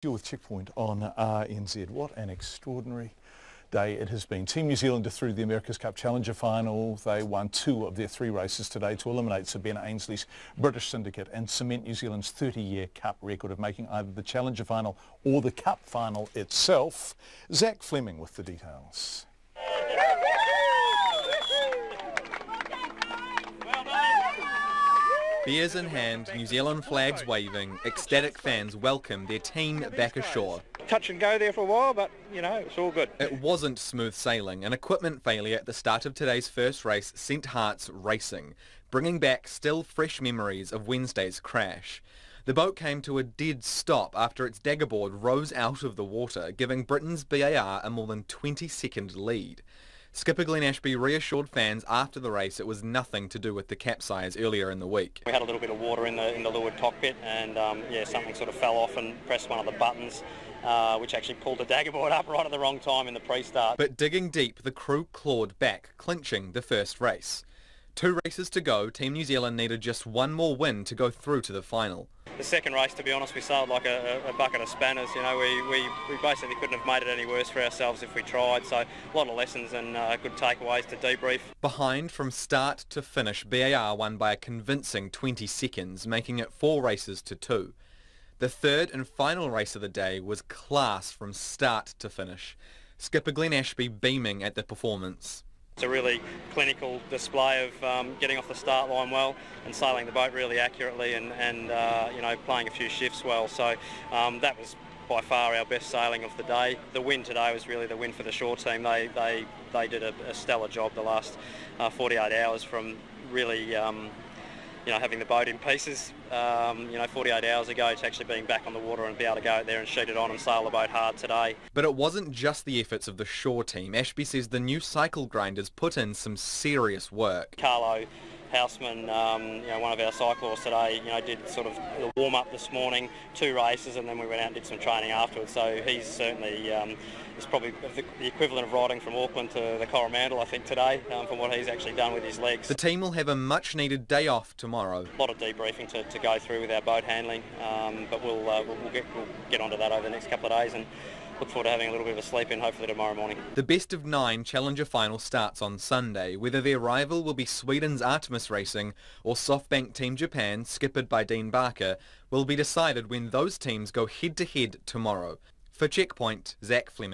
You're with Checkpoint on RNZ. What an extraordinary day it has been. Team New Zealand are through the America's Cup Challenger final. They won 2 of their 3 races today to eliminate Sir Ben Ainsley's British syndicate and cement New Zealand's 30-year Cup record of making either the Challenger final or the Cup final itself. Zach Fleming with the details. Beers in hand, New Zealand flags waving, ecstatic fans welcome their team back ashore. Touch and go there for a while, but, you know, it's all good. It wasn't smooth sailing. An equipment failure at the start of today's first race sent hearts racing, bringing back still fresh memories of Wednesday's crash. The boat came to a dead stop after its daggerboard rose out of the water, giving Britain's BAR a more than 20-second lead. Skipper Glenn Ashby reassured fans after the race it was nothing to do with the capsize earlier in the week. We had a little bit of water in the leeward cockpit, and something sort of fell off and pressed one of the buttons, which actually pulled the daggerboard up right at the wrong time in the pre-start. But digging deep, the crew clawed back, clinching the first race. 2 races to go, Team New Zealand needed just one more win to go through to the final. The second race, to be honest, we sailed like a bucket of spanners. You know, we basically couldn't have made it any worse for ourselves if we tried. So a lot of lessons and good takeaways to debrief. Behind from start to finish, BAR won by a convincing 20 seconds, making it 4 races to 2. The third and final race of the day was class from start to finish. Skipper Glenn Ashby beaming at the performance. It's a really clinical display of getting off the start line well and sailing the boat really accurately and you know, playing a few shifts well. So that was by far our best sailing of the day. The win today was really the win for the shore team. They did a stellar job the last 48 hours from really you know, having the boat in pieces, you know, 48 hours ago to actually being back on the water and be able to go out there and sheet it on and sail the boat hard today. But it wasn't just the efforts of the shore team. Ashby says the new cycle grinders put in some serious work. Carlo Houseman, you know, one of our cyclists today, you know, did sort of a warm-up this morning, 2 races, and then we went out and did some training afterwards. So he's certainly is probably the equivalent of riding from Auckland to the Coromandel, I think, today, from what he's actually done with his legs. The team will have a much-needed day off tomorrow. A lot of debriefing to go through with our boat handling, but we'll get onto that over the next couple of days and look forward to having a little bit of a sleep in hopefully tomorrow morning. The best of 9 Challenger final starts on Sunday. Whether their rival will be Sweden's Artemis Racing or SoftBank Team Japan, skippered by Dean Barker, will be decided when those teams go head-to-head tomorrow. For Checkpoint, Zach Fleming.